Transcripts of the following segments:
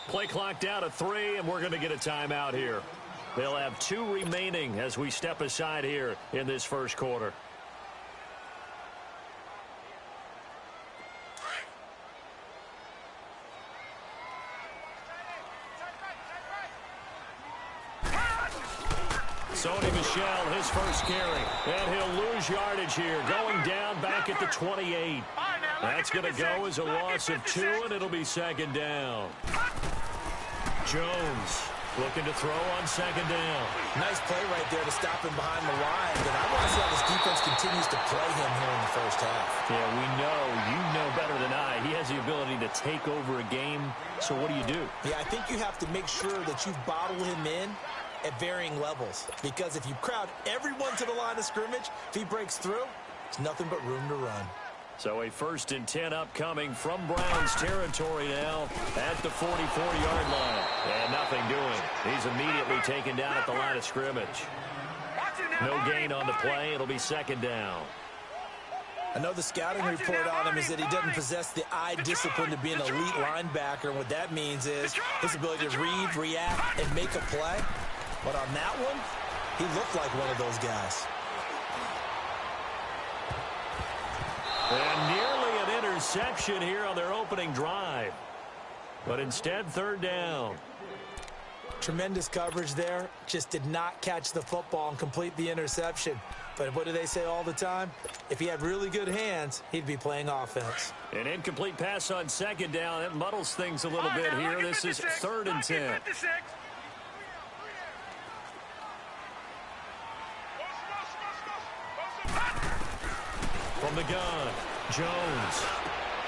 Play clock down to 3, and we're going to get a timeout here. They'll have 2 remaining as we step aside here in this first quarter. Sony Michel, his first carry, and he'll lose yardage here, going down back at the 28. That's going to go as a loss of 2, and it'll be second down. Jones looking to throw on second down. Nice play right there to stop him behind the line, but I want to see how this defense continues to play him here in the first half. Yeah, we know, you know better than I, he has the ability to take over a game, so what do? Yeah, I think you have to make sure that you bottle him in at varying levels, because if you crowd everyone to the line of scrimmage, if he breaks through, it's nothing but room to run. So a 1st and 10 upcoming from Browns territory now at the 44-yard line. And nothing doing. He's immediately taken down at the line of scrimmage. No gain on the play. It'll be second down. I know the scouting report on him is that he doesn't possess the eye discipline to be an elite linebacker. And what that means is his ability to read, react, and make a play. But on that one, he looked like one of those guys. And nearly an interception here on their opening drive. But instead, third down. Tremendous coverage there. Just did not catch the football and complete the interception. But what do they say all the time? If he had really good hands, he'd be playing offense. An incomplete pass on second down. That muddles things a little bit here. This is 3rd and 10. From the gun, Jones.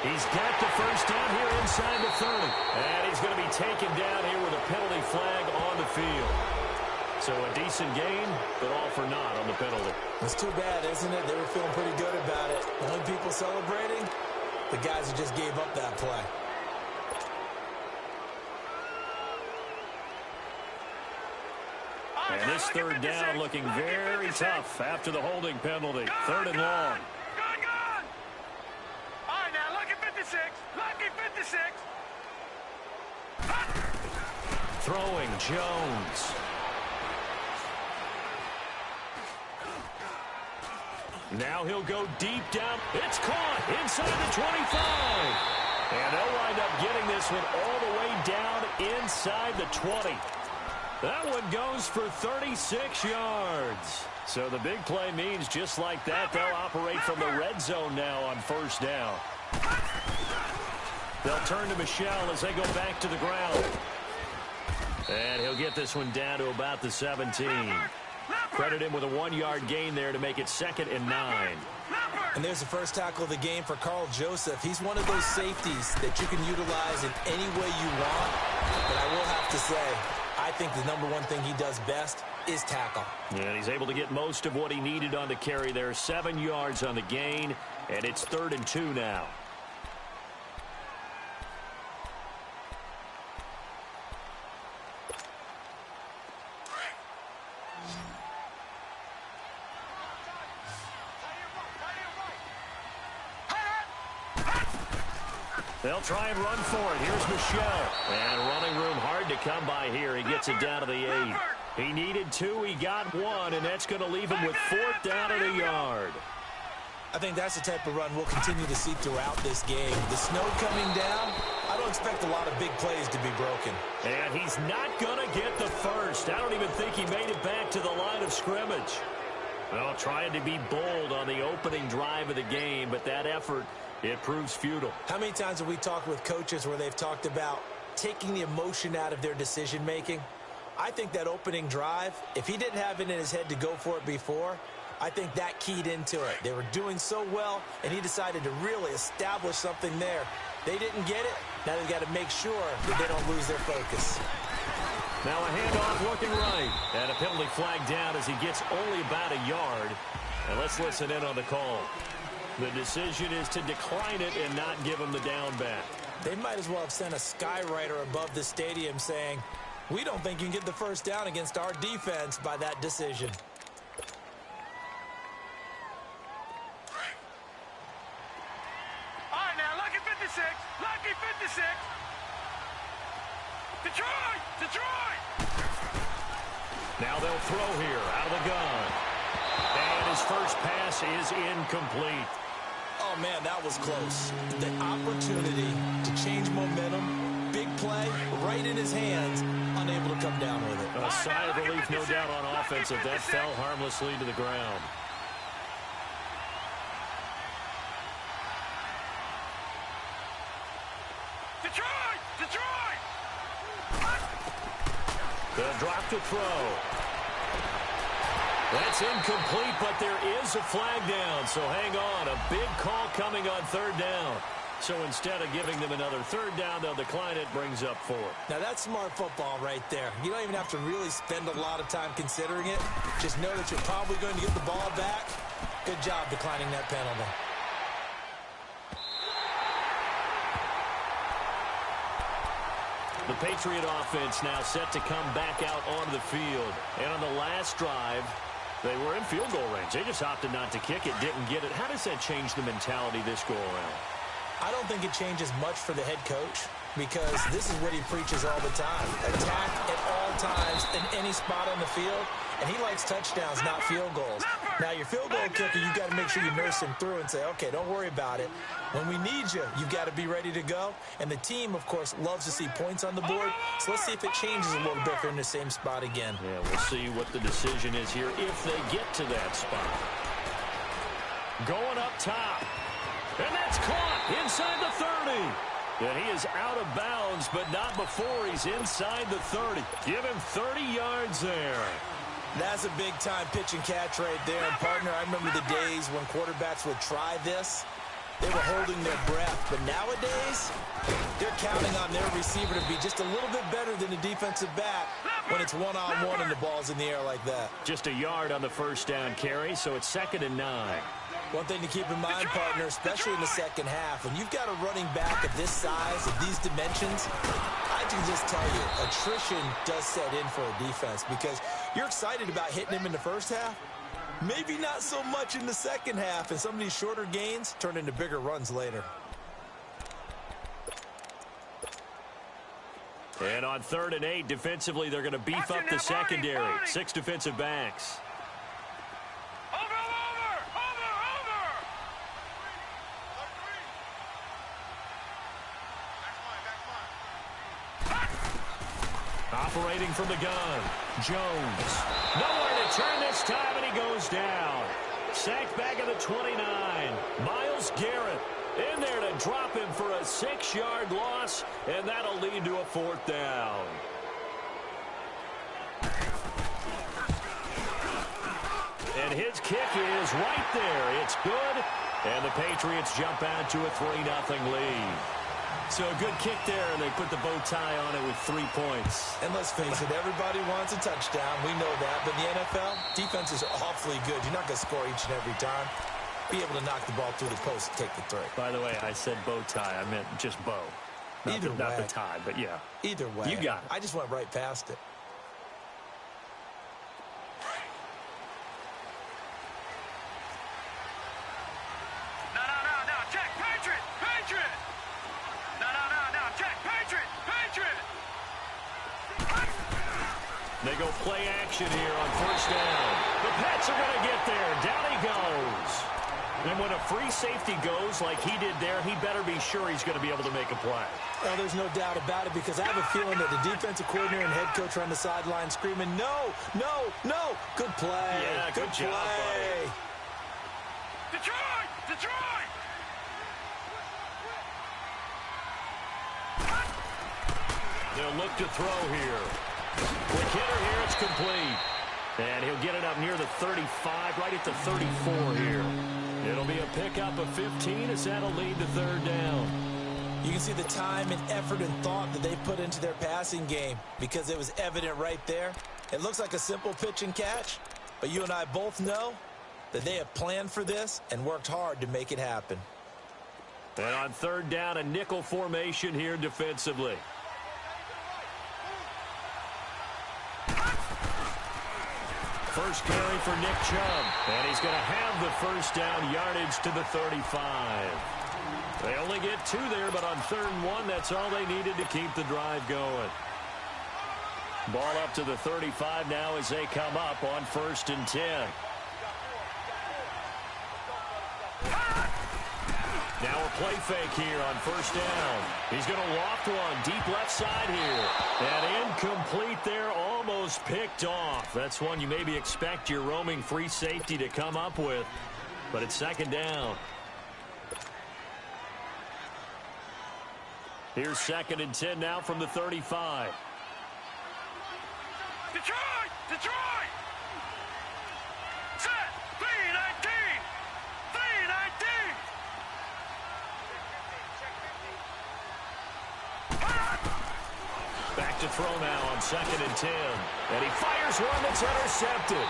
He's got the first down here inside the 30. And he's going to be taken down here with a penalty flag on the field. So a decent gain, but all for naught on the penalty. It's too bad, isn't it? They were feeling pretty good about it. The only people celebrating, the guys who just gave up that play. And this third down looking very tough after the holding penalty. 3rd and long. Throwing Jones. Now he'll go deep down. It's caught inside the 25. And they'll wind up getting this one all the way down inside the 20. That one goes for 36 yards. So the big play means just like that, they'll operate from the red zone now on first down. They'll turn to Michel as they go back to the ground. And he'll get this one down to about the 17. Credit him with a 1-yard gain there to make it 2nd and 9. And there's the first tackle of the game for Carl Joseph. He's one of those safeties that you can utilize in any way you want. But I will have to say, I think the number one thing he does best is tackle. And he's able to get most of what he needed on the carry there. 7 yards on the gain, and it's 3rd and 2 now. They'll try and run for it. Here's Michel. And running room hard to come by here. He gets it down to the 8. He needed 2. He got 1, and that's going to leave him with 4th down at a yard. I think that's the type of run we'll continue to see throughout this game. The snow coming down, I don't expect a lot of big plays to be broken. And he's not going to get the first. I don't even think he made it back to the line of scrimmage. Well, trying to be bold on the opening drive of the game, but that effort, it proves futile. How many times have we talked with coaches where they've talked about taking the emotion out of their decision-making? I think that opening drive, if he didn't have it in his head to go for it before, I think that keyed into it. They were doing so well, and he decided to really establish something there. They didn't get it. Now they've got to make sure that they don't lose their focus. Now a handoff looking right. And a penalty flag down as he gets only about a yard. And let's listen in on the call. The decision is to decline it and not give him the down back. They might as well have sent a skywriter above the stadium saying, "We don't think you can get the first down against our defense by that decision." All right, now, lucky 56. Lucky 56. Detroit! Detroit! Now they'll throw here out of the gun. And his first pass is incomplete. Oh, man, that was close. The opportunity to change momentum, big play, right in his hands, unable to come down with it. A sigh of relief, no doubt, on offense if that fell harmlessly to the ground. Detroit! Detroit! They'll drop to throw. That's incomplete, but there is a flag down, so hang on. A big call coming on third down. So instead of giving them another third down, they'll decline it, brings up fourth. Now, that's smart football right there. You don't even have to really spend a lot of time considering it. Just know that you're probably going to get the ball back. Good job declining that penalty. The Patriot offense now set to come back out onto the field. And on the last drive, they were in field goal range. They just opted not to kick it, didn't get it. How does that change the mentality this go-around? I don't think it changes much for the head coach because this is what he preaches all the time. Attack at all times in any spot on the field, and he likes touchdowns, not field goals. Now, your field goal kicker, you've got to make sure you nurse him through and say, okay, don't worry about it. When we need you, you've got to be ready to go. And the team, of course, loves to see points on the board. So let's see if it changes a little bit if they're in the same spot again. Yeah, we'll see what the decision is here if they get to that spot. Going up top. And that's caught inside the 30. And he is out of bounds, but not before he's inside the 30. Give him 30 yards there. That's a big-time pitch and catch right there. And, partner, I remember the days when quarterbacks would try this. They were holding their breath. But nowadays, they're counting on their receiver to be just a little bit better than the defensive back when it's one-on-one and the ball's in the air like that. Just a yard on the first down carry, so it's 2nd and 9. One thing to keep in mind, partner, especially in the second half, when you've got a running back of this size, of these dimensions, I can just tell you, attrition does set in for a defense because you're excited about hitting him in the first half. Maybe not so much in the second half, and some of these shorter gains turn into bigger runs later. And on 3rd and 8, defensively, they're going to beef up the secondary. 6 defensive backs. Operating from the gun, Jones. Nowhere to turn this time, and he goes down. Sacked back at the 29. Myles Garrett in there to drop him for a 6-yard loss, and that'll lead to a 4th down. And his kick is right there. It's good, and the Patriots jump out to a 3-0 lead. So a good kick there, and they put the bow tie on it with 3 points. And let's face it, everybody wants a touchdown. We know that. But in the NFL, defenses are awfully good. You're not going to score each and every time. Be able to knock the ball through the post and take the 3. By the way, I said bow tie. I meant just bow. Not the tie, but yeah. Either way. You got it. I just went right past it. No, check, Patriot! Patriot! No, check, Patriot! Patriot! They go play action here on 1st down. The Pats are going to get there. Down he goes. And when a free safety goes like he did there, he better be sure he's going to be able to make a play. Well, there's no doubt about it because I have a feeling that the defensive coordinator and head coach are on the sideline screaming, no. Good play. Yeah, good job, buddy. Detroit! They'll look to throw here. Quick hitter here, it's complete. And he'll get it up near the 35, right at the 34 here. It'll be a pickup of 15 as that'll lead to 3rd down. You can see the time and effort and thought that they put into their passing game because it was evident right there. It looks like a simple pitch and catch, but you and I both know that they have planned for this and worked hard to make it happen. And on 3rd down, a nickel formation here defensively. First carry for Nick Chubb, and he's going to have the 1st down yardage to the 35. They only get 2 there, but on 3rd and 1, that's all they needed to keep the drive going. Ball up to the 35 now as they come up on 1st and 10. Now a play fake here on 1st down. He's going to loft one deep left side here. And incomplete there, almost picked off. That's one you maybe expect your roaming free safety to come up with. But it's 2nd down. Here's 2nd and 10 now from the 35. Detroit! Detroit! Set! 3-19! 3-19! Back to throw now on 2nd and 10. And he fires one that's intercepted.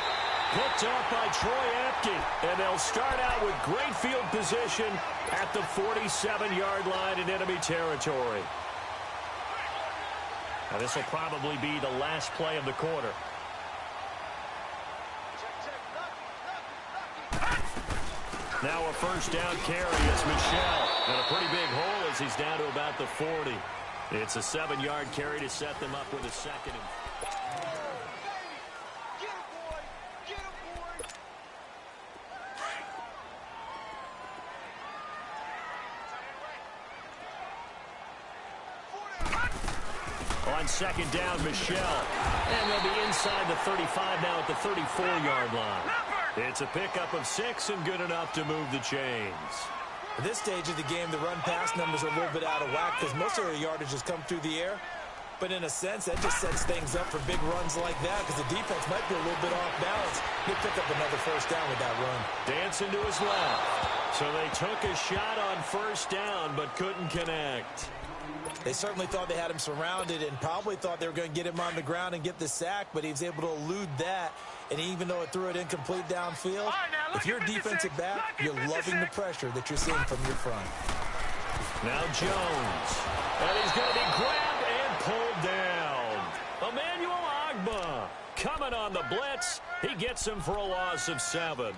Picked off by Troy Apke. And they'll start out with great field position at the 47-yard line in enemy territory. Now this will probably be the last play of the quarter. Now a 1st down carry. It's Michel. And a pretty big hole as he's down to about the 40. It's a 7-yard carry to set them up with a 2nd and... On 2nd down, Michel. And they'll be inside the 35 now at the 34-yard line. It's a pickup of 6 and good enough to move the chains. At this stage of the game, the run-pass numbers are a little bit out of whack because most of their yardage has come through the air. But in a sense, that just sets things up for big runs like that because the defense might be a little bit off balance. He'll pick up another 1st down with that run. Dancing to his left. So they took a shot on 1st down but couldn't connect. They certainly thought they had him surrounded and probably thought they were going to get him on the ground and get the sack, but he was able to elude that. And even though it threw it incomplete downfield, if you're a defensive back, you're loving the pressure that you're seeing from your front. Now Jones. And he's going to be grabbed and pulled down. Emmanuel Ogbah coming on the blitz. He gets him for a loss of 7.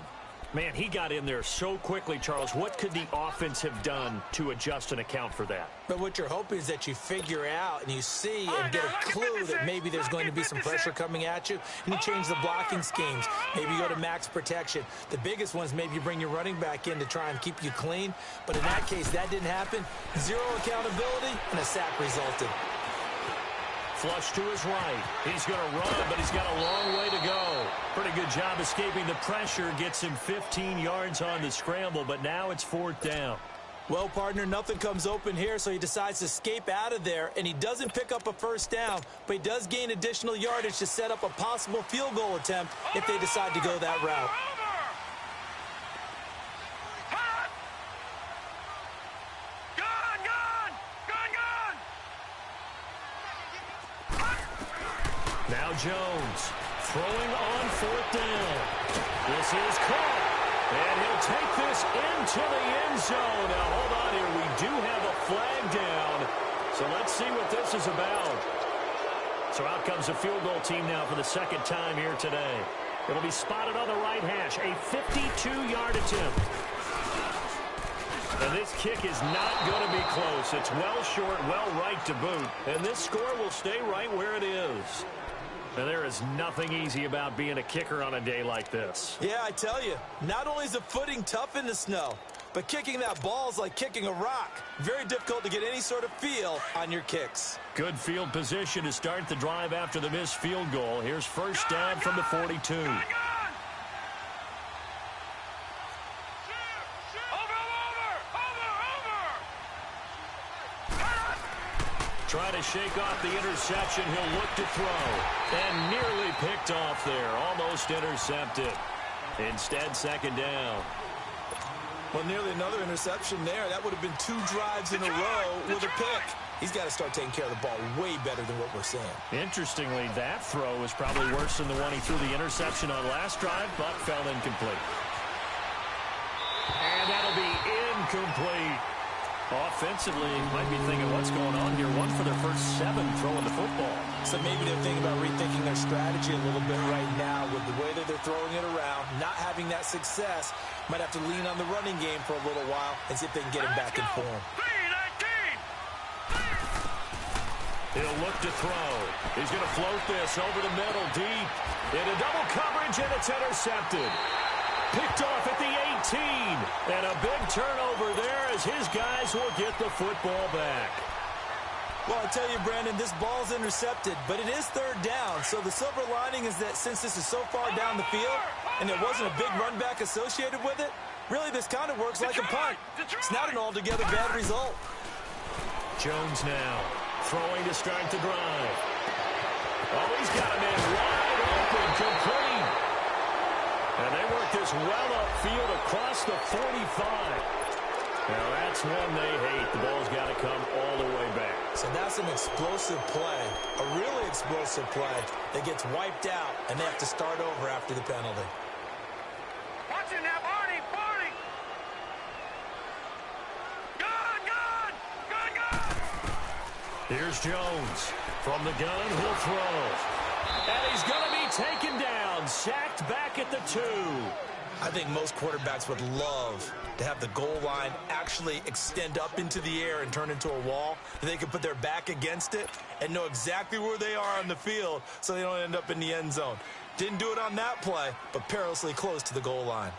Man, he got in there so quickly, Charles. What could the offense have done to adjust and account for that? But what you're hoping is that you figure out and you see and get a clue that maybe there's going to be some pressure coming at you, and you change the blocking schemes. Maybe you go to max protection. The biggest one is maybe you bring your running back in to try and keep you clean. But in that case, that didn't happen. 0 accountability, and a sack resulted. Flush to his right. He's going to run, but he's got a long way to go. Pretty good job escaping the pressure. Gets him 15 yards on the scramble, but now it's 4th down. Well, partner, nothing comes open here, so he decides to escape out of there, and he doesn't pick up a 1st down, but he does gain additional yardage to set up a possible field goal attempt if they decide to go that route. Now Jones throwing on 4th down. This is caught, and he'll take this into the end zone. Now, hold on here. We do have a flag down, so let's see what this is about. So out comes the field goal team now for the 2nd time here today. It'll be spotted on the right hash, a 52-yard attempt. And this kick is not going to be close. It's well short, well right to boot, and this score will stay right where it is. And there is nothing easy about being a kicker on a day like this. Yeah, I tell you, not only is the footing tough in the snow, but kicking that ball is like kicking a rock. Very difficult to get any sort of feel on your kicks. Good field position to start the drive after the missed field goal. Here's 1st down from the 42. Trying to shake off the interception. He'll look to throw. And nearly picked off there. Almost intercepted. Instead, 2nd down. Well, nearly another interception there. That would have been 2 drives in a row with a pick. He's got to start taking care of the ball way better than what we're seeing. Interestingly, that throw was probably worse than the one he threw the interception on last drive, but fell incomplete. And that'll be incomplete. Offensively, might be thinking, what's going on here? 1 for their first 7 throwing the football. So maybe they're thinking about rethinking their strategy a little bit right now with the way that they're throwing it around, not having that success. Might have to lean on the running game for a little while and see if they can get him back in form. He'll look to throw. He's going to float this over the middle, deep. Into double coverage, and it's intercepted. Picked off at the 18. And a big turnover there as his guys will get the football back. Well, I tell you, Brandon, this ball's intercepted, but it is third down. So the silver lining is that since this is so far down the field and there wasn't a big run back associated with it, really this kind of works like a punt. It's not an altogether bad result. Jones now throwing to start the drive. Oh, he's got him in wide open, complete. And they work this well upfield across the 45. Now, that's one they hate. The ball's got to come all the way back. So that's an explosive play, a really explosive play that gets wiped out, and they have to start over after the penalty. Watch it now, Barney, Barney. Good, good, good, good. Here's Jones. From the gun, he'll throw. And he's going to be taken down, sacked back at the 2. I think most quarterbacks would love to have the goal line actually extend up into the air and turn into a wall. They can put their back against it and know exactly where they are on the field so they don't end up in the end zone. Didn't do it on that play, but perilously close to the goal line.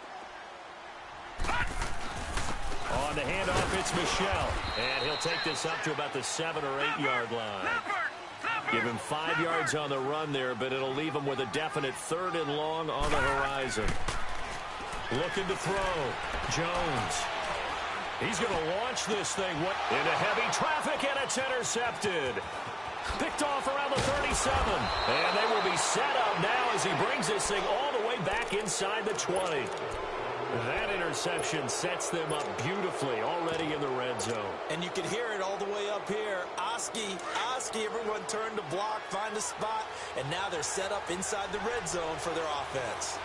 On the handoff, it's Michel. And he'll take this up to about the 7 or 8 yard line. Give him 5 yards on the run there, but it'll leave him with a definite 3rd and long on the horizon. Looking to throw. Jones. He's going to launch this thing into heavy traffic, and it's intercepted. Picked off around the 37. And they will be set up now as he brings this thing all the way back inside the 20. That interception sets them up beautifully already in the red zone. And you can hear it all the way up here. Oski, everyone turned to block, find a spot, and now they're set up inside the red zone for their offense.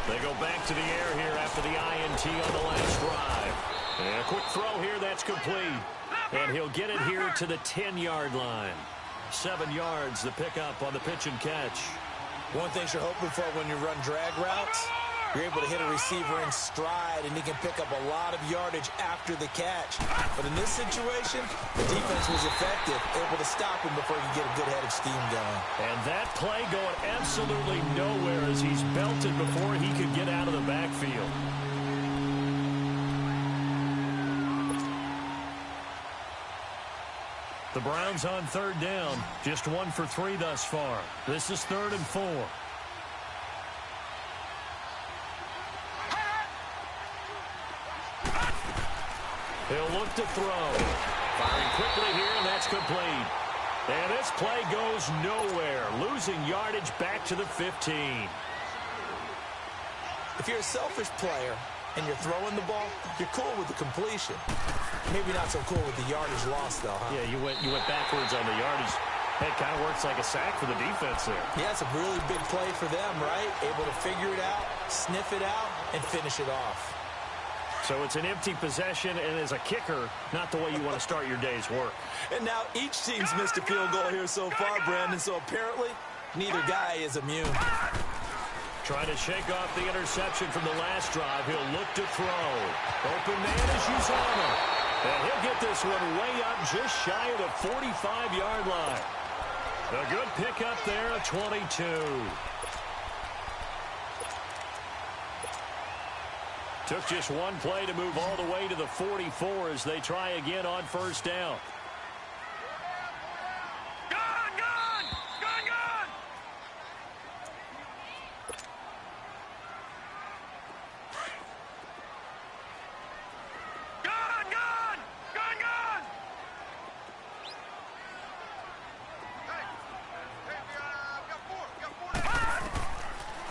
They go back to the air here after the INT on the last drive. And a quick throw here, that's complete. And he'll get it here to the 10-yard line. 7 yards to pick up on the pitch and catch. One thing you're hoping for when you run drag routes, you're able to hit a receiver in stride, and he can pick up a lot of yardage after the catch. But in this situation, the defense was effective, able to stop him before he could get a good head of steam going. And that play going absolutely nowhere as he's belted before he could get out of the backfield. The Browns on 3rd down, just 1 for 3 thus far. This is 3rd and 4. He'll look to throw. Firing quickly here, and that's complete. And this play goes nowhere, losing yardage back to the 15. If you're a selfish player and you're throwing the ball, you're cool with the completion. Maybe not so cool with the yardage loss, though, huh? Yeah, you went backwards on the yardage. It kind of works like a sack for the defense there. Yeah, it's a really big play for them, right? Able to figure it out, sniff it out, and finish it off. So it's an empty possession, and as a kicker, not the way you want to start your day's work. And now each team's missed a field goal here so far, Brandon, so apparently neither guy is immune. Trying to shake off the interception from the last drive. He'll look to throw. Open man is Uzama. And he'll get this one way up just shy of the 45-yard line. A good pickup there at 22. Took just one play to move all the way to the 44 as they try again on 1st down.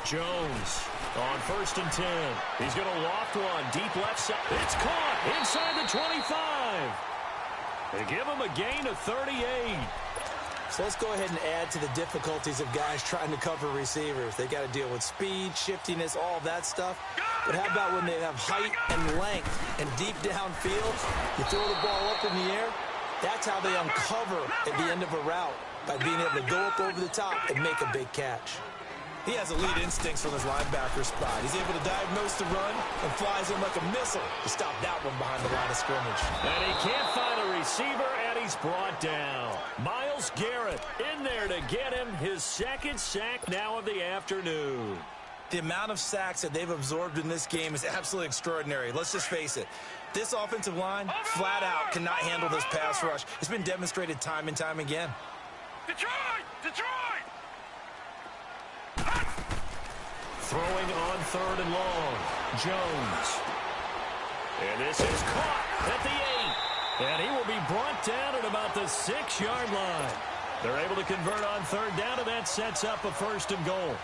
Jones on 1st and 10. He's going to loft one deep left side. It's caught inside the 25. They give him a gain of 38. So let's go ahead and add to the difficulties of guys trying to cover receivers. They got to deal with speed, shiftiness, all of that stuff. But how about when they have height and length and deep downfield? You throw the ball up in the air. That's how they uncover at the end of a route. by being able to go up over the top and make a big catch. He has elite instincts from his linebacker spot. He's able to diagnose the run and flies in like a missile to stop that one behind the line of scrimmage. And he can't find a receiver, and he's brought down. Myles Garrett in there to get him his second sack now of the afternoon. The amount of sacks that they've absorbed in this game is absolutely extraordinary. Let's just face it. This offensive line, flat out, cannot handle this pass rush. It's been demonstrated time and time again. Detroit! Detroit! Throwing on 3rd and long. Jones. And this is caught at the 8. And he will be brought down at about the 6-yard line. They're able to convert on 3rd down, and that sets up a 1st and goal.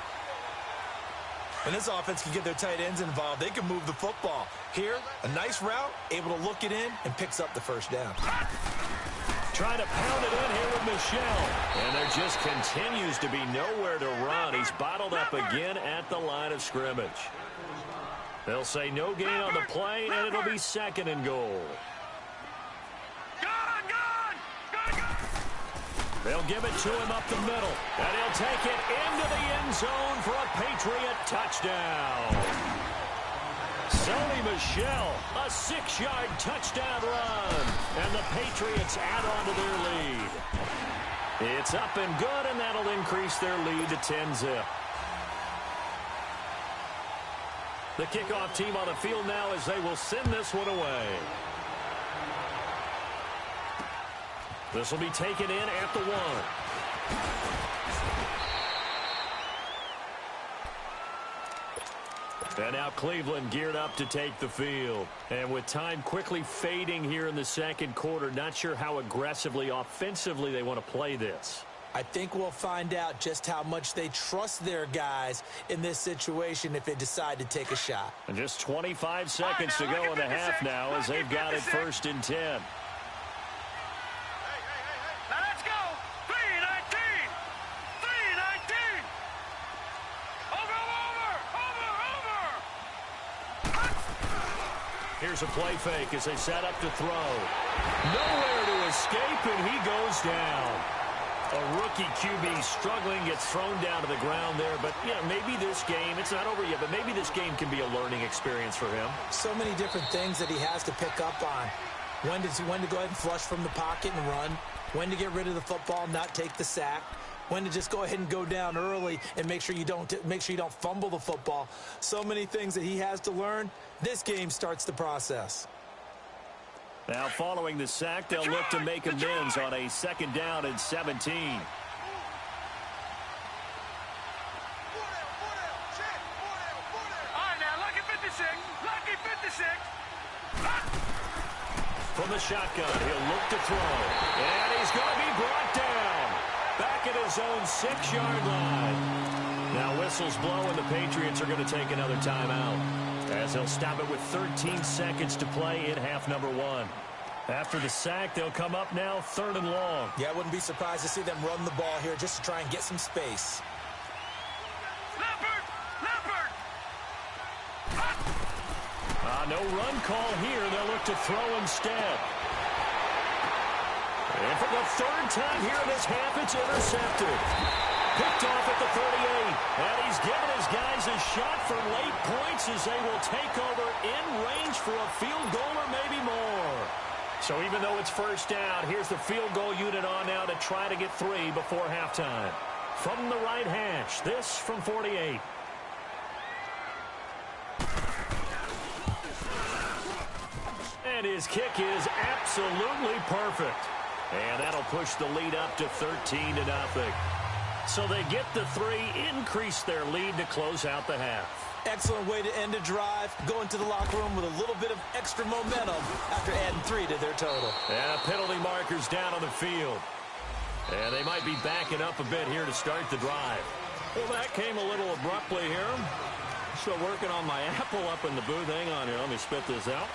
And this offense can get their tight ends involved. They can move the football. Here, a nice route, able to look it in, and picks up the 1st down. Trying to pound it in here with Michel. And there just continues to be nowhere to run. He's bottled up again at the line of scrimmage. They'll say no gain on the play, and it'll be 2nd and goal. They'll give it to him up the middle. And he'll take it into the end zone for a Patriot touchdown. Sony Michel, a 6-yard touchdown run. And the Patriots add on to their lead. It's up and good, and that'll increase their lead to 10-zip. The kickoff team on the field now as they will send this one away. This will be taken in at the 1. And now Cleveland geared up to take the field. And with time quickly fading here in the 2nd quarter, not sure how aggressively, offensively they want to play this. I think we'll find out just how much they trust their guys in this situation if they decide to take a shot. And just 25 seconds to go in the half now as they've got it 1st and 10. Here's a play fake as they set up to throw. Nowhere to escape, and he goes down. A rookie QB struggling, gets thrown down to the ground there. But, yeah, maybe this game, it's not over yet, but maybe this game can be a learning experience for him. So many different things that he has to pick up on. When to go ahead and flush from the pocket and run. When to get rid of the football, not take the sack. When to just go ahead and go down early and make sure you don't fumble the football. So many things that he has to learn. This game starts the process. Now following the sack, they'll look to make amends on a 2nd down and 17. All right, now, lucky 56. Lucky 56. From the shotgun, he'll look to throw. And he's going to be brought down. Back at his own 6-yard line. Now whistles blow, and the Patriots are going to take another timeout, as they'll stop it with 13 seconds to play in half number 1. After the sack, they'll come up now 3rd and long. Yeah, I wouldn't be surprised to see them run the ball here just to try and get some space. Leopard! No run call here. They'll look to throw instead. And for the 3rd time here in this half, it's intercepted. Picked off at the 38. And he's given his guys a shot for late points as they will take over in range for a field goal or maybe more. So even though it's 1st down, here's the field goal unit on now to try to get 3 before halftime. From the right hash, this from 48. And his kick is absolutely perfect. And that'll push the lead up to 13-0. So they get the 3, increase their lead to close out the half. Excellent way to end a drive. Go into the locker room with a little bit of extra momentum after adding 3 to their total. And penalty markers down on the field. And they might be backing up a bit here to start the drive. Well, that came a little abruptly here. Still working on my apple up in the booth. Hang on here. Let me spit this out.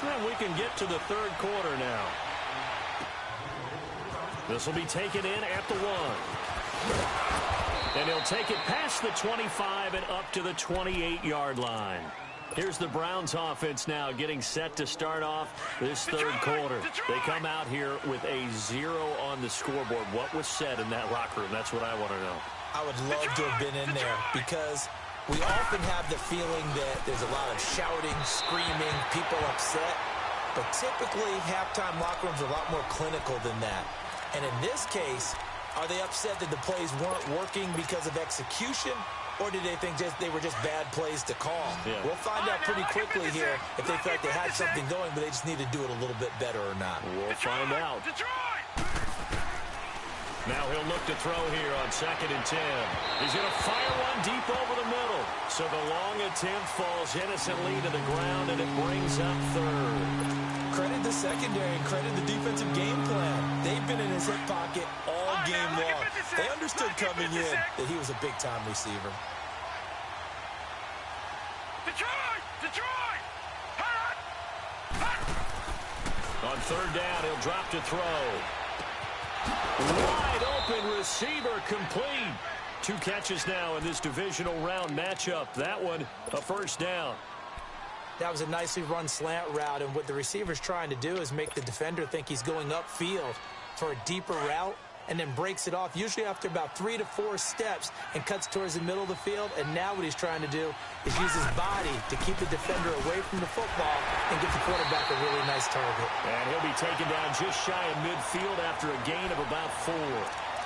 And we can get to the 3rd quarter now. This will be taken in at the 1. And he'll take it past the 25 and up to the 28-yard line. Here's the Browns offense now getting set to start off this third quarter. They come out here with a 0 on the scoreboard. What was said in that locker room? That's what I want to know. I would love to have been in there because we often have the feeling that there's a lot of shouting, screaming, people upset. But typically, halftime locker rooms are a lot more clinical than that. And in this case, are they upset that the plays weren't working because of execution? Or did they think they were just bad plays to call? Yeah. We'll find out pretty quickly here if they felt like they had something going, but they just need to do it a little bit better or not. We'll find out. Now he'll look to throw here on 2nd and 10. He's going to fire one deep over the middle. So the long attempt falls innocently to the ground, and it brings up third. Credit the secondary and credit the defensive game plan. They've been in his hip pocket all game long. They understood coming in that he was a big-time receiver. Detroit! On 3rd down, he'll drop to throw. Wide open receiver complete. 2 catches now in this divisional round matchup. That one, a 1st down. That was a nicely run slant route, and what the receiver's trying to do is make the defender think he's going upfield for a deeper route, and then breaks it off, usually after about 3 to 4 steps, and cuts towards the middle of the field. And now what he's trying to do is use his body to keep the defender away from the football and get the quarterback a really nice target. And he'll be taken down just shy of midfield after a gain of about 4.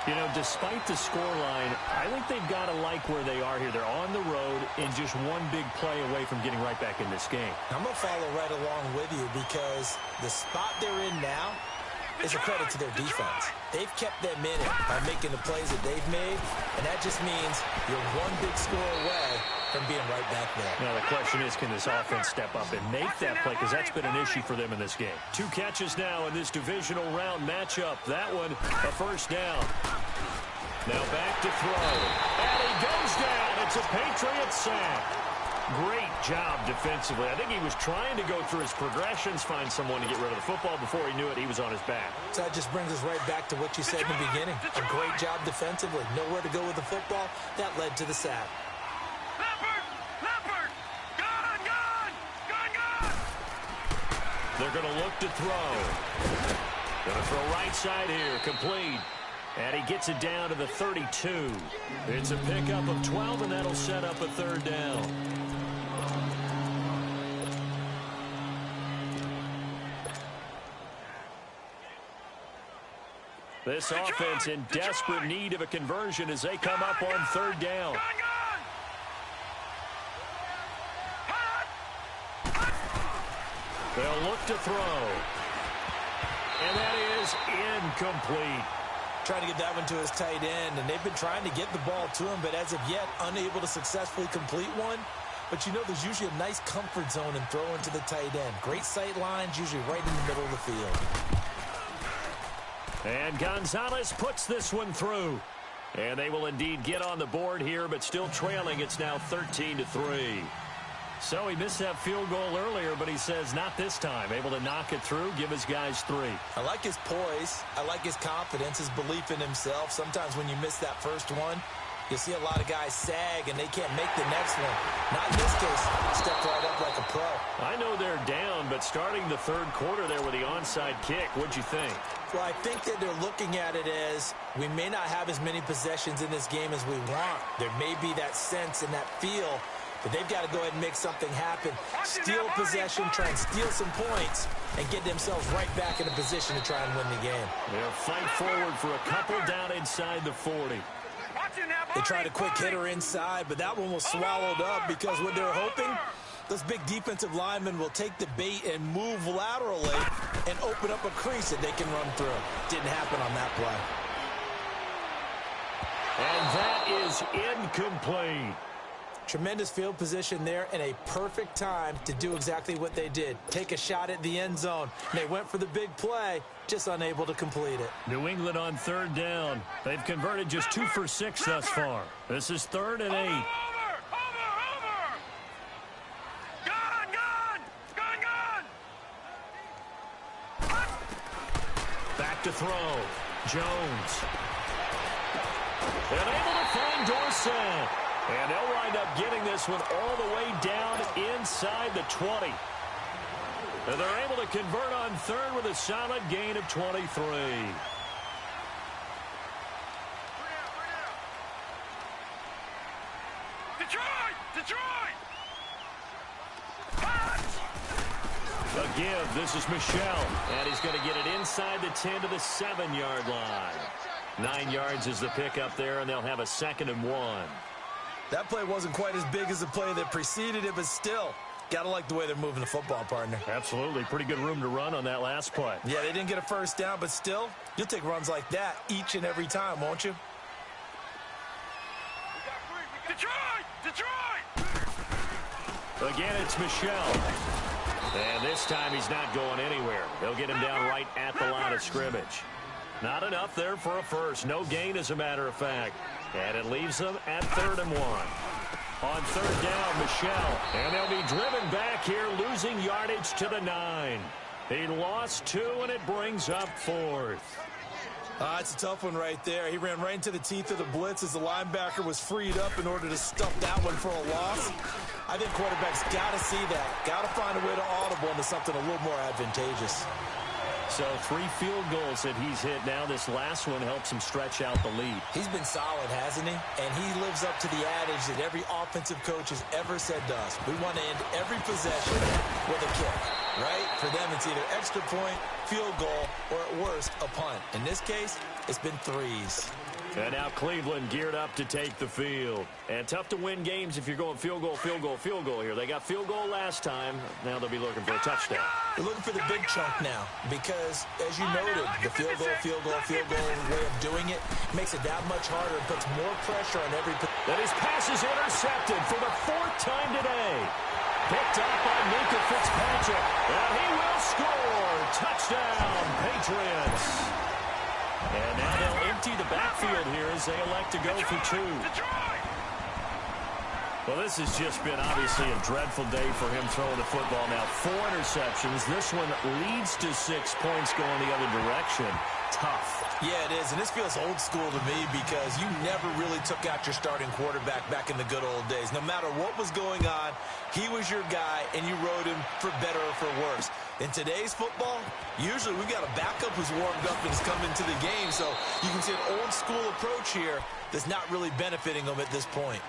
You know, despite the scoreline, I think they've got to like where they are here. They're on the road and just one big play away from getting right back in this game. I'm going to follow right along with you because the spot they're in now is a credit to their defense. They've kept them in it by making the plays that they've made, and that just means you're one big score away from being right back there. Now, the question is, can this offense step up and make that play? Because that's been an issue for them in this game. 2 catches now in this divisional round matchup. That one, a 1st down. Now back to throw. And he goes down. It's a Patriots sack. Great job defensively. I think he was trying to go through his progressions, find someone to get rid of the football. Before he knew it, he was on his back. So that just brings us right back to what you said in the beginning. A great job defensively. Nowhere to go with the football. That led to the sack. Leopard! Gun! They're going to look to throw. Going to throw right side here. Complete. And he gets it down to the 32. It's a pickup of 12, and that'll set up a 3rd down. This offense in desperate need of a conversion as they come up on 3rd down. They'll look to throw. And that is incomplete. Trying to get that one to his tight end, and they've been trying to get the ball to him, but as of yet, unable to successfully complete one. But you know, there's usually a nice comfort zone in throwing to the tight end. Great sight lines, usually right in the middle of the field. And Gonzalez puts this one through. And they will indeed get on the board here, but still trailing. It's now 13-3. So he missed that field goal earlier, but he says not this time. Able to knock it through, give his guys 3. I like his poise. I like his confidence, his belief in himself. Sometimes when you miss that first one, you'll see a lot of guys sag, and they can't make the next one. Not in this case. Stepped right up like a pro. I know they're down, but starting the 3rd quarter there with the onside kick, what'd you think? Well, I think that they're looking at it as we may not have as many possessions in this game as we want. There may be that sense and that feel, but they've got to go ahead and make something happen. Steal possession, try and steal some points, and get themselves right back in a position to try and win the game. They'll fight forward for a couple down inside the 40. They tried a quick hitter inside, but that one was swallowed up because what they're hoping, those big defensive linemen will take the bait and move laterally and open up a crease that they can run through. Didn't happen on that play. And that is incomplete. Tremendous field position there and a perfect time to do exactly what they did. Take a shot at the end zone. They went for the big play, just unable to complete it. New England on 3rd down. They've converted just 2 for 6 thus far. This is 3rd and 8. Back to throw. Jones. And able to find Dorsett. And they'll wind up getting this one all the way down inside the 20. And they're able to convert on third with a solid gain of 23. Detroit! A give. This is Michel. And he's going to get it inside the 10 to the 7-yard line. 9 yards is the pickup there, and they'll have a 2nd and 1. That play wasn't quite as big as the play that preceded it, but still, gotta like the way they're moving the football, partner. Absolutely. Pretty good room to run on that last play. Yeah, they didn't get a first down, but still, you'll take runs like that each and every time, won't you? Detroit! Again, it's Michel. And this time he's not going anywhere. They'll get him down right at the line of scrimmage. Not enough there for a first. No gain, as a matter of fact. And it leaves them at 3rd and 1. On 3rd down, Michel. And they'll be driven back here, losing yardage to the 9. He lost 2, and it brings up 4th. It's a tough one right there. He ran right into the teeth of the blitz as the linebacker was freed up in order to stuff that one for a loss. I think quarterbacks got to see that. Got to find a way to audible into something a little more advantageous. So 3 field goals that he's hit now. This last one helps him stretch out the lead. He's been solid, hasn't he? And he lives up to the adage that every offensive coach has ever said to us. We want to end every possession with a kick, right? For them, it's either extra point, field goal, or at worst, a punt. In this case, it's been 3s. And now Cleveland geared up to take the field. And tough to win games if you're going field goal here. They got field goal last time. Now they'll be looking for a touchdown. They're looking for the big chunk now because, as you noted, the field goal way of doing it makes it that much harder and puts more pressure on every. That his pass is intercepted for the 4th time today. Picked up by Minka Fitzpatrick. And he will score. Touchdown, Patriots. And now they'll empty the backfield here as they elect to go for 2. Well, this has just been obviously a dreadful day for him throwing the football. Now 4 interceptions. This one leads to 6 points going the other direction. Tough. Yeah, it is, and this feels old school to me because you never really took out your starting quarterback back in the good old days. No matter what was going on, he was your guy, and you rode him for better or for worse. In today's football, usually we've got a backup who's warmed up and has come into the game, so you can see an old school approach here that's not really benefiting them at this point.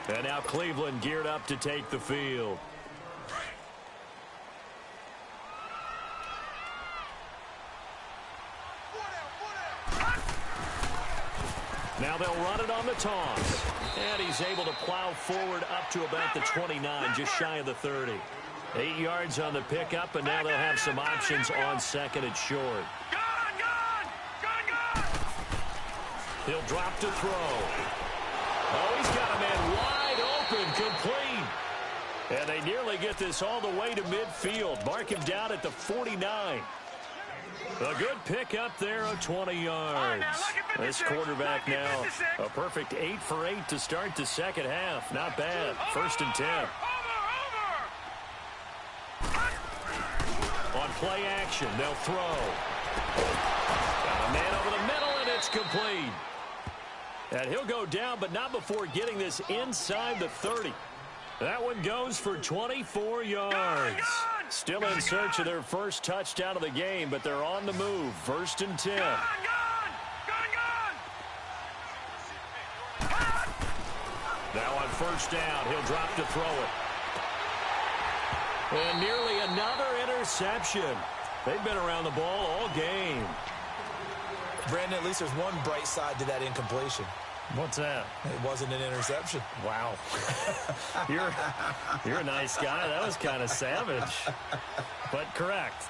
And now Cleveland geared up to take the field. Now they'll run it on the toss. And he's able to plow forward up to about the 29, just shy of the 30. 8 yards on the pickup, and now they'll have some options on 2nd and short. He'll drop to throw. Oh, he's got a man wide open, complete. And they nearly get this all the way to midfield. Mark him down at the 49. A good pickup there of 20 yards. This quarterback now a perfect 8 for 8 to start the second half. Not bad. 1st and 10. On play action, they'll throw. Got a man over the middle, and it's complete. And he'll go down, but not before getting this inside the 30. That one goes for 24 yards. Still in search of their first touchdown of the game, but they're on the move. 1st and 10. Now on 1st down, he'll drop to throw it. And nearly another interception. They've been around the ball all game. Brandon, at least there's one bright side to that incompletion. What's that? It wasn't an interception. Wow. You're a nice guy. That was kind of savage. But correct.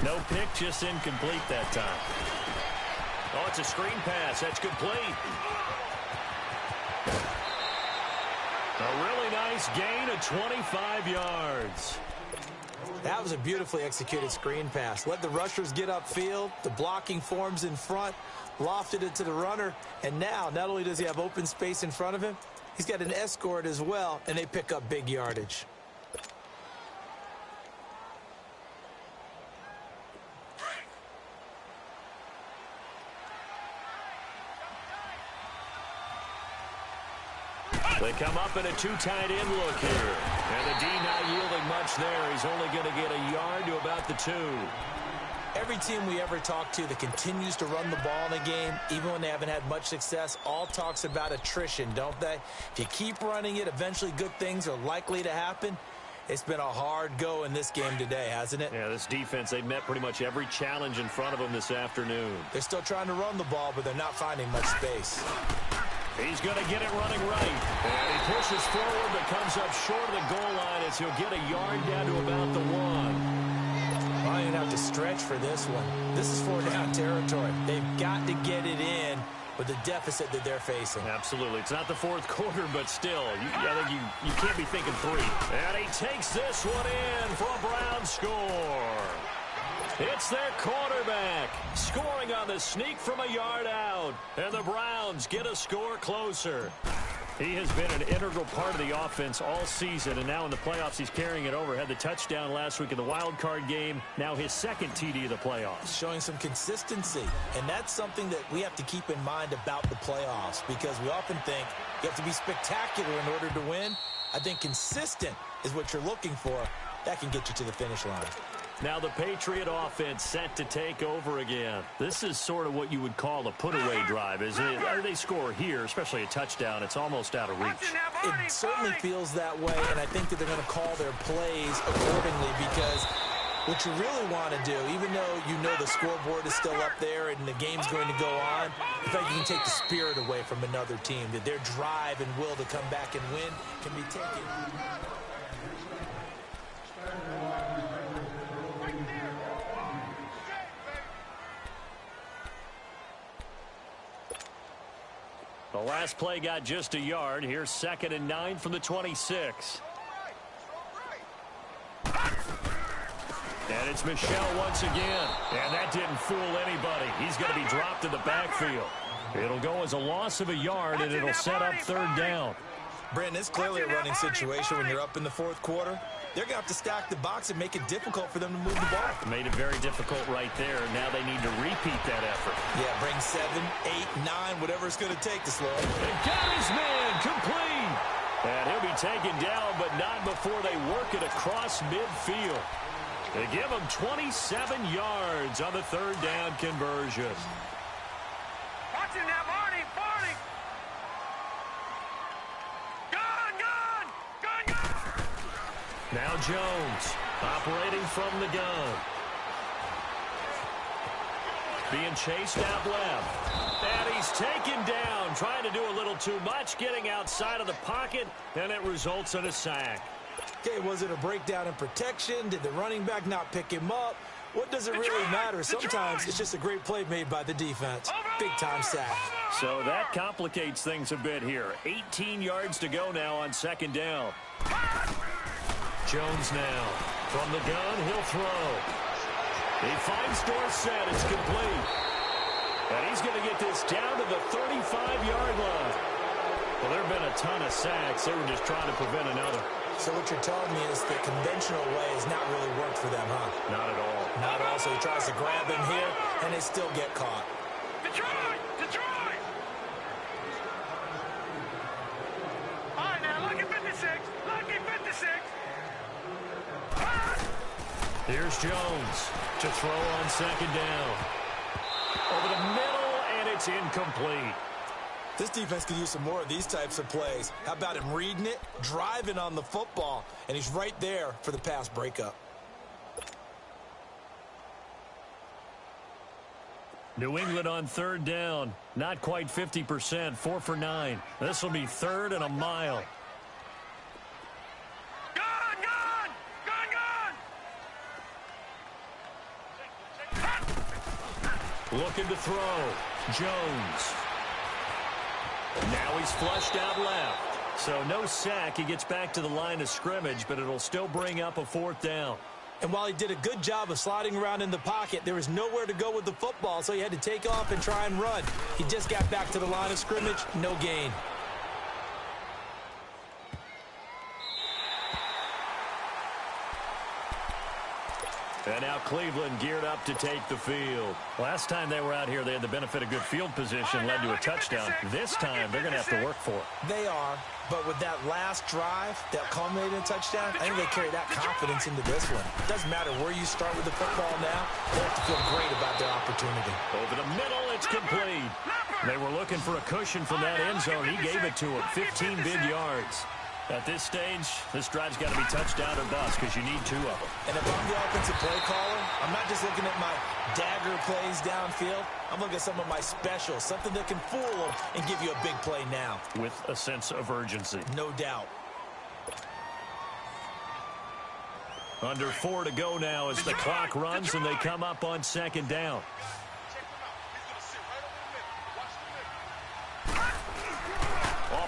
No pick, just incomplete that time. Oh, it's a screen pass. That's complete. A really nice gain of 25 yards. That was a beautifully executed screen pass. Let the rushers get upfield. The blocking forms in front. Lofted it to the runner. And now, not only does he have open space in front of him, he's got an escort as well, and they pick up big yardage. They come up in a two tight end look here. And the D not yielding much there. He's only going to get a yard to about the 2. Every team we ever talk to that continues to run the ball in a game, even when they haven't had much success, all talks about attrition, don't they? If you keep running it, eventually good things are likely to happen. It's been a hard go in this game today, hasn't it? Yeah, this defense, they've met pretty much every challenge in front of them this afternoon. They're still trying to run the ball, but they're not finding much space. He's going to get it running right. And he pushes forward, but comes up short of the goal line as he'll get a yard down to about the 1. I don't even have to stretch for this one. This is 4-down territory. They've got to get it in with the deficit that they're facing. Absolutely. It's not the fourth quarter, but still, I think you can't be thinking 3. And he takes this one in for a Brown score. It's their quarterback scoring on the sneak from a yard out. And the Browns get a score closer. He has been an integral part of the offense all season, and now in the playoffs he's carrying it over. Had the touchdown last week in the wild card game. Now his second TD of the playoffs. Showing some consistency, and that's something that we have to keep in mind about the playoffs, because we often think you have to be spectacular in order to win. I think consistent is what you're looking for. That can get you to the finish line. Now the Patriot offense set to take over again. This is sort of what you would call a put-away drive, isn't it? They score here, especially a touchdown. It's almost out of reach. It certainly feels that way, and I think that they're going to call their plays accordingly, because what you really want to do, even though you know the scoreboard is still up there and the game's going to go on, in fact, you can take the spirit away from another team, that their drive and will to come back and win can be taken. The last play got just a yard. Here's 2nd and 9 from the 26. And it's Michel once again. And that didn't fool anybody. He's going to be dropped in the backfield. It'll go as a loss of a yard, and it'll set up 3rd down. Brandon, it's clearly a running situation when you're up in the 4th quarter. They're going to have to stack the box and make it difficult for them to move the ball. Made it very difficult right there. Now they need to repeat that effort. Yeah, bring 7, 8, 9, whatever it's going to take to slow him. And got his man complete. And he'll be taken down, but not before they work it across midfield. They give him 27 yards on the 3rd down conversion. Watch him now, Barney. Now Jones operating from the gun. Being chased out left. And he's taken down, trying to do a little too much, getting outside of the pocket, and it results in a sack. Okay, was it a breakdown in protection? Did the running back not pick him up? What does it really matter? Sometimes it's just a great play made by the defense. Big-time sack. So that complicates things a bit here. 18 yards to go now on 2nd down. Jones now. From the gun, he'll throw. He finds Dorsett. It's complete. And he's going to get this down to the 35-yard line. Well, there have been a ton of sacks. They were just trying to prevent another. So what you're telling me is the conventional way has not really worked for them, huh? Not at all. Not at all. So he tries to grab him here, and they still get caught. Detroit! All right, now, lucky 56. Here's Jones to throw on 2nd down. Over the middle, and it's incomplete. This defense could use some more of these types of plays. How about him reading it, driving on the football, and he's right there for the pass breakup. New England on 3rd down. Not quite 50%, 4 for 9. This will be 3rd and a mile. Looking to throw. Jones. Now he's flushed out left. So no sack. He gets back to the line of scrimmage, but it'll still bring up a 4th down. And while he did a good job of sliding around in the pocket, there was nowhere to go with the football, so he had to take off and try and run. He just got back to the line of scrimmage, no gain. And now Cleveland geared up to take the field. Last time they were out here, they had the benefit of good field position, led to a touchdown. This time, they're going to have to work for it. They are, but with that last drive that culminated in a touchdown, I think they carry that confidence into this one. It doesn't matter where you start with the football now. They have to feel great about their opportunity. Over the middle, it's complete. They were looking for a cushion from that end zone. He gave it to them, 15 big yards. At this stage, this drive's got to be touchdown or bust because you need 2 of them. And if I'm the offensive play caller, I'm not just looking at my dagger plays downfield. I'm looking at some of my specials, something that can fool them and give you a big play now. With a sense of urgency. No doubt. Under 4 to go now as the clock runs and they come up on 2nd down.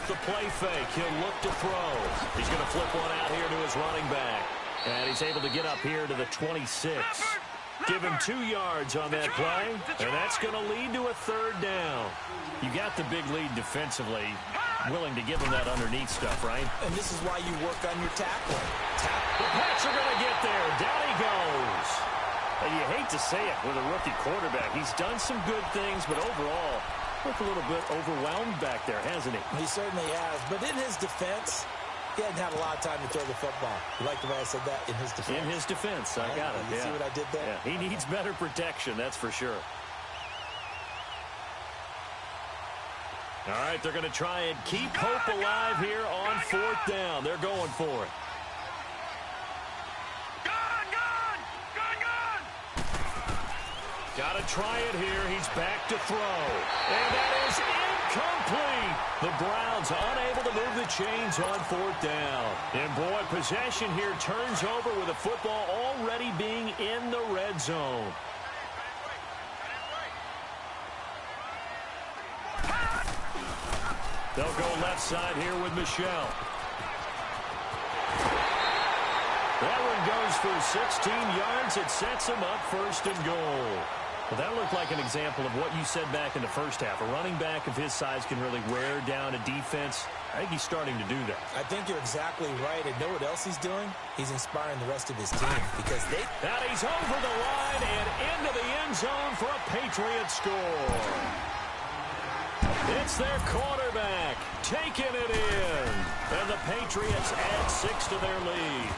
The play fake. He'll look to throw. He's going to flip one out here to his running back. And he's able to get up here to the 26. Give him 2 yards on that play. And that's going to lead to a 3rd down. You got the big lead defensively. Willing to give him that underneath stuff, right? And this is why you work on your tackling. The Pats are going to get there. Down he goes. And you hate to say it with a rookie quarterback. He's done some good things, but overall, looked a little bit overwhelmed back there, hasn't he? He certainly has. But in his defense, he hadn't had a lot of time to throw the football. You like the way I said that? In his defense. In his defense. I got it. You see what I did there? Yeah. He needs better protection, that's for sure. All right, they're going to try and keep hope alive here on 4th down. They're going for it. Got to try it here. He's back to throw. And that is incomplete. The Browns unable to move the chains on 4th down. And boy, possession here turns over with the football already being in the red zone. They'll go left side here with Michelle. That one goes for 16 yards. It sets him up 1st and goal. Well, that looked like an example of what you said back in the first half. A running back of his size can really wear down a defense. I think he's starting to do that. I think you're exactly right. And know what else he's doing? He's inspiring the rest of his team because they... Now he's over the line and into the end zone for a Patriot score. It's their quarterback taking it in. And the Patriots add 6 to their lead.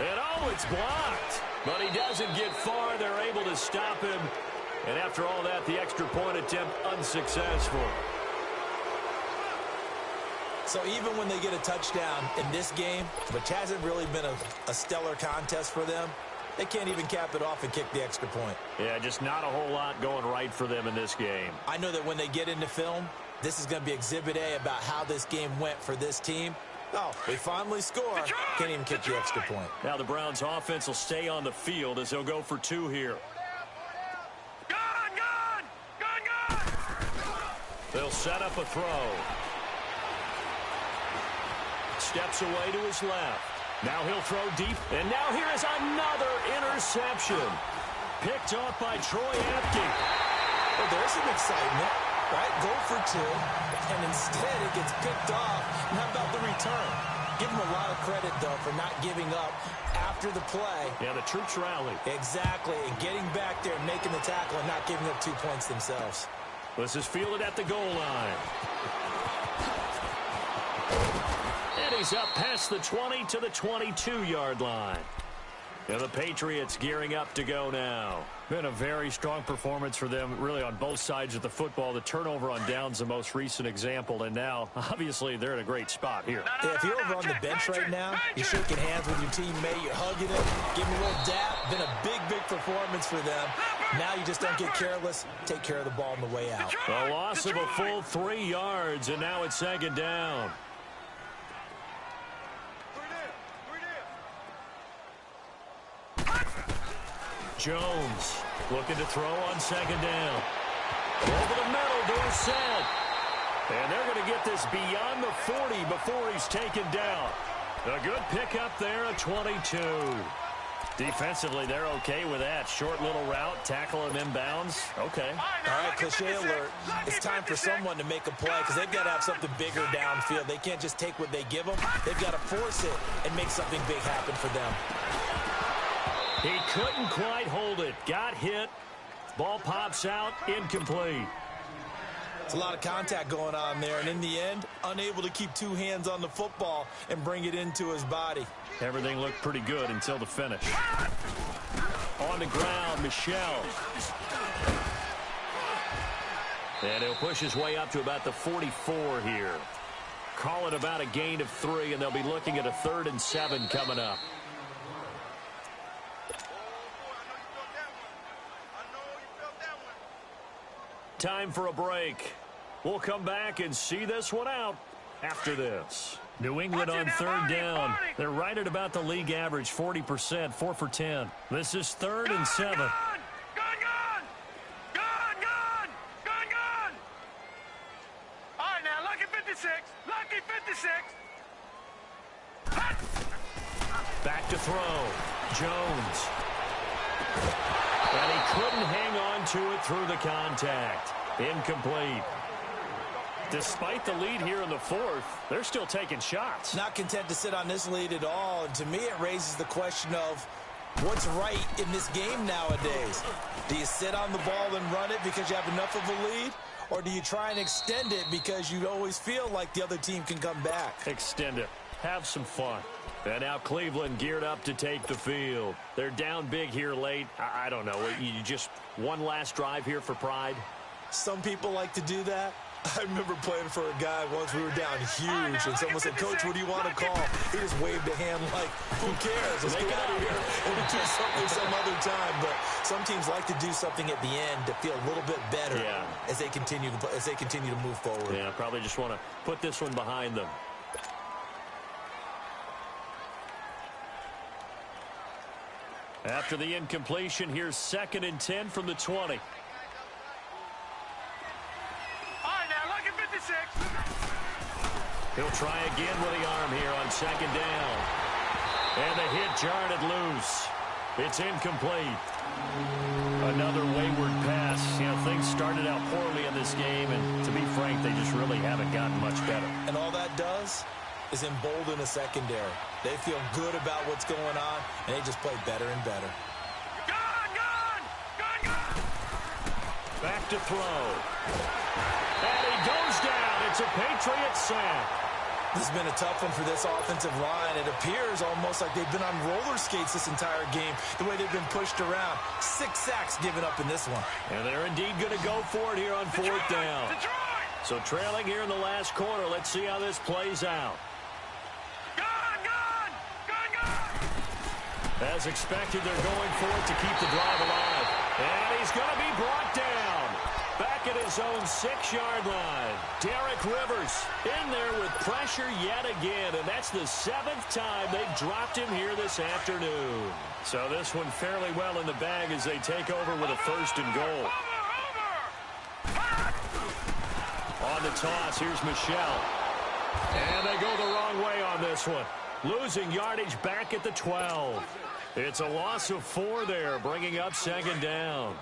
And oh, it's blocked. But he doesn't get far. They're able to stop him. And after all that, the extra point attempt unsuccessful. So even when they get a touchdown in this game, which hasn't really been a stellar contest for them, they can't even cap it off and kick the extra point. Yeah, just not a whole lot going right for them in this game. I know that when they get into film, this is going to be Exhibit A about how this game went for this team. Oh, they finally score. Can't even kick the extra point. Now the Browns offense will stay on the field as they'll go for 2 here. They'll set up a throw. Steps away to his left. Now he'll throw deep. And now here is another interception. Picked off by Troy Apke. Well, there's some excitement, right? Go for 2. And instead it gets picked off. And how about the return? Give him a lot of credit, though, for not giving up after the play. Yeah, the troops rally. Exactly. And getting back there and making the tackle and not giving up 2 points themselves. This is fielded at the goal line. And he's up past the 20 to the 22-yard line. And the Patriots gearing up to go now. Been a very strong performance for them, really, on both sides of the football. The turnover on downs, the most recent example. And now, obviously, they're in a great spot here. Yeah, if you're over on the bench right now, you're shaking hands with your teammate, you're hugging him, giving him a little dap. Been a big, big performance for them. Now you just don't get careless. Take care of the ball on the way out. A loss of a full 3 yards, and now it's 2nd down. Jones looking to throw on 2nd down. Over the middle, Dorsett. And they're going to get this beyond the 40 before he's taken down. A good pickup there, a 22. Defensively, they're okay with that. Short little route, tackle him inbounds. Okay. All right, cliche alert. It's time for someone to make a play because they've got to have something bigger downfield. They can't just take what they give them. They've got to force it and make something big happen for them. He couldn't quite hold it. Got hit. Ball pops out. Incomplete. It's a lot of contact going on there, and in the end, unable to keep two hands on the football and bring it into his body. Everything looked pretty good until the finish. On the ground, Michel. And he'll push his way up to about the 44 here. Call it about a gain of 3, and they'll be looking at a 3rd and 7 coming up. Time for a break. We'll come back and see this one out after this. New England on 3rd down. They're right at about the league average, 40%, 4 for 10. This is 3rd and 7. Gun! All right, now, lucky 56. Lucky 56. Back to throw. Jones. And he couldn't hang on to it through the contact. Incomplete. Despite the lead here in the 4th, they're still taking shots. Not content to sit on this lead at all, and to me it raises the question of what's right in this game nowadays. Do you sit on the ball and run it because you have enough of a lead, or do you try and extend it because you always feel like the other team can come back? Extend it. Have some fun. And now Cleveland geared up to take the field. They're down big here late. I don't know. You just one last drive here for pride? Some people like to do that. I remember playing for a guy once. We were down huge, and someone said, "Coach, what do you want to call?" He just waved a hand like, "Who cares? Let's get out of here and we'll do something some other time." But some teams like to do something at the end to feel a little bit better as they continue to move forward. Yeah, probably just want to put this one behind them. After the incompletion, here's 2nd and 10 from the 20. He'll try again with the arm here on 2nd down. And the hit jarred it loose. It's incomplete. Another wayward pass. You know, things started out poorly in this game, and to be frank, they just really haven't gotten much better. And all that does is embolden the secondary. They feel good about what's going on, and they just play better and better. Back to throw. And he goes down. It's a Patriot sack. This has been a tough one for this offensive line. It appears almost like they've been on roller skates this entire game, the way they've been pushed around. 6 sacks given up in this one. And they're indeed going to go for it here on 4th down. So trailing here in the last quarter. Let's see how this plays out. As expected, they're going for it to keep the drive alive. And he's going to be brought down. Back at his own 6-yard line. Derek Rivers in there with pressure yet again. And that's the 7th time they've dropped him here this afternoon. So this one fairly well in the bag as they take over with a 1st and goal. On the toss, here's Michel. And they go the wrong way on this one. Losing yardage back at the 12. It's a loss of 4 there, bringing up 2nd down.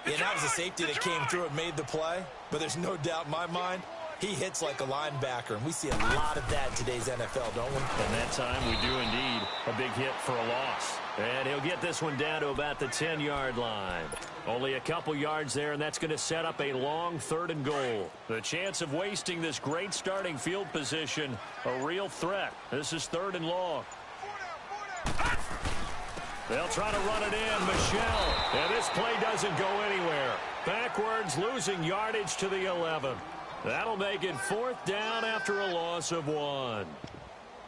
Yeah, that was a safety that came through and made the play, but there's no doubt in my mind, he hits like a linebacker, and we see a lot of that in today's NFL, don't we? And that time we do indeed a big hit for a loss. And he'll get this one down to about the 10-yard line. Only a couple yards there, and that's going to set up a long 3rd and goal. The chance of wasting this great starting field position, a real threat. This is 3rd and long. They'll try to run it in. Michel. And this play doesn't go anywhere. Backwards, losing yardage to the 11. That'll make it 4th down after a loss of 1.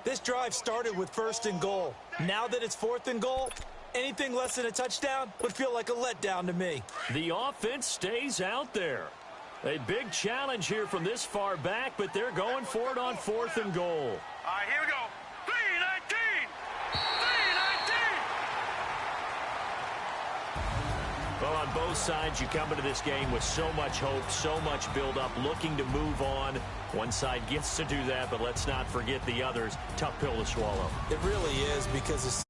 This drive started with 1st and goal. Now that it's 4th and goal, anything less than a touchdown would feel like a letdown to me. The offense stays out there. A big challenge here from this far back, but they're going for it on 4th and goal. All right, here we go. 3-19. 3-19. Well, on both sides, you come into this game with so much hope, so much build-up, looking to move on. One side gets to do that, but let's not forget the others. Tough pill to swallow. It really is, because it's